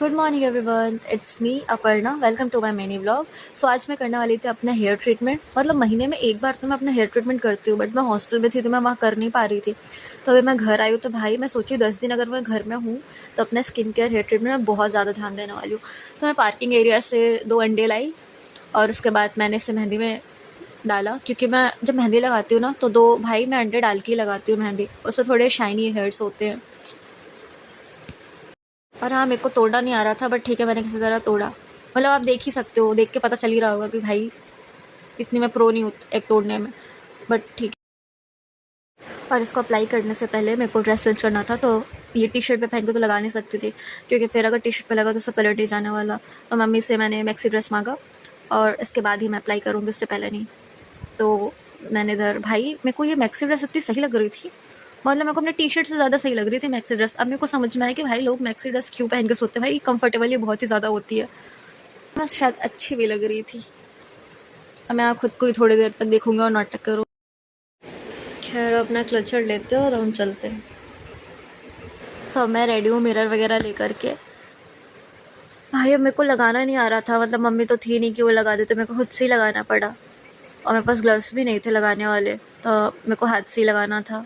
Good morning everyone, it's me Aparna. Welcome to my mini vlog. So आज मैं करने वाली थी अपना हेयर ट्रीटमेंट। मतलब महीने में एक बार तो मैं अपना हेयर ट्रीटमेंट करती हूँ, बट मैं हॉस्टल में थी तो मैं वहाँ कर नहीं पा रही थी। तो अभी मैं घर आई हूँ तो भाई मैं सोची 10 दिन अगर मैं घर में हूँ तो अपना स्किन केयर हेयर ट्रीटमेंट में बहुत ज़्यादा ध्यान देने वाली हूँ। तो मैं पार्किंग एरिया से 2 अंडे लाई और उसके बाद मैंने इसे मेहंदी में डाला, क्योंकि मैं जब मेहंदी लगाती हूँ ना तो मैं अंडे डाल के ही लगाती हूँ मेहंदी, उससे थोड़े शाइनी हेयर्स होते हैं। और हाँ, मेरे को तोड़ना नहीं आ रहा था, बट ठीक है, मैंने किसी तरह तोड़ा। मतलब आप देख ही सकते हो, देख के पता चल ही रहा होगा कि भाई इतनी मैं प्रो नहीं हूँ एक तोड़ने में, बट ठीक है। और इसको अप्लाई करने से पहले मेरे को ड्रेस चेंज करना था, तो ये टी शर्ट पे पहन के तो लगा नहीं सकती थी, क्योंकि फिर अगर टी शर्ट पे लगा तो उससे कलर नहीं जाने वाला। तो मम्मी से मैंने मैक्सी ड्रेस मांगा और इसके बाद ही मैं अप्लाई करूँगी, उससे पहले नहीं। तो मैंने इधर भाई, मेरे को ये मैक्सी ड्रेस इतनी सही लग रही थी, मतलब मेरे को अपने टी शर्ट से ज़्यादा सही लग रही थी मैक्सी ड्रेस। अब मेरे को समझ में आया कि भाई लोग मैक्सी ड्रेस क्यों पहन के सोते हैं, भाई कंफर्टेबल ये बहुत ही ज़्यादा होती है। मैं शायद अच्छी भी लग रही थी। अब मैं खुद को ही थोड़ी देर तक देखूंगा और नाटक करूँ। खैर, अपना क्लचर लेते हैं और हम चलते हैं। सब मैं रेडी हूँ मिरर वगैरह लेकर के। भाई अब मेरे को लगाना नहीं आ रहा था, मतलब मम्मी तो थी नहीं कि वो लगा दे, तो मेरे को खुद से ही लगाना पड़ा। और मेरे पास ग्लव्स भी नहीं थे लगाने वाले, तो मेरे को हाथ से ही लगाना था।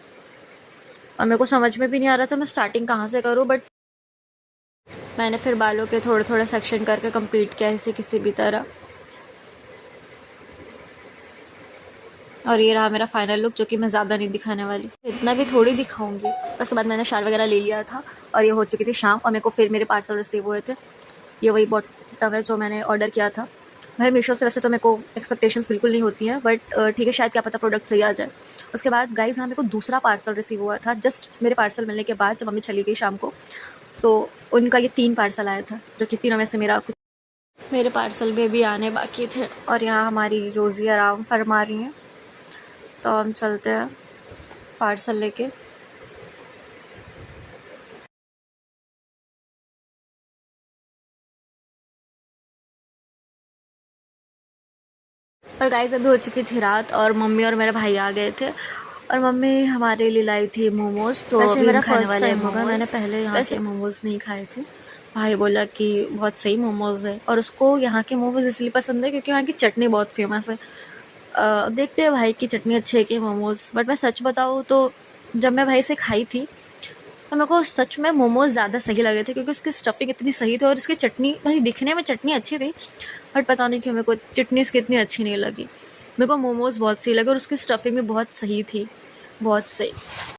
और मेरे को समझ में भी नहीं आ रहा था मैं स्टार्टिंग कहाँ से करूँ, बट मैंने फिर बालों के थोड़े थोड़े सेक्शन करके कंप्लीट किया इसे किसी भी तरह। और ये रहा मेरा फाइनल लुक, जो कि मैं ज़्यादा नहीं दिखाने वाली, इतना भी थोड़ी दिखाऊंगी। उसके बाद मैंने शार वगैरह ले लिया था और ये हो चुकी थी शाम, और मेरे को फिर मेरे पार्सल रिसीव हुए थे। ये वही बॉटम है जो मैंने ऑर्डर किया था। भाई मीशो से वैसे तो मेरे को एक्सपेक्टेशंस बिल्कुल नहीं होती हैं, बट ठीक है, शायद क्या पता प्रोडक्ट सही आ जाए। उसके बाद गाइज़, हाँ, मेरे को दूसरा पार्सल रिसीव हुआ था जस्ट मेरे पार्सल मिलने के बाद, जब मम्मी चली गई शाम को। तो उनका ये 3 पार्सल आया था, जो कि तीनों में से मेरे पार्सल में भी आने बाकी थे। और यहाँ हमारी रोज़ी आराम फरमा रही हैं, तो हम चलते हैं पार्सल लेके। और गाइस, अभी हो चुकी थी रात और मम्मी और मेरे भाई आ गए थे, और मम्मी हमारे लिए लाई थी मोमोज। तो वैसे मेरा फर्स्ट टाइम होगा, मैंने पहले यहाँ के मोमोज नहीं खाए थे। भाई बोला कि बहुत सही मोमोज है, और उसको यहाँ के मोमोज इसलिए पसंद है क्योंकि यहाँ की चटनी बहुत फेमस है। देखते हैं भाई की चटनी अच्छी है कि मोमोज। बट मैं सच बताऊँ तो जब मैं भाई से खाई थी तो मेरे को सच में मोमोज ज़्यादा सही लगे थे, क्योंकि उसकी स्टफिंग इतनी सही थी और इसकी चटनी, भाई दिखने में चटनी अच्छी थी, बट पता नहीं क्यों मेरे को चटनी इसकी इतनी अच्छी नहीं लगी। मेरे को मोमोज बहुत सही लगे और उसकी स्टफिंग भी बहुत सही थी, बहुत सही।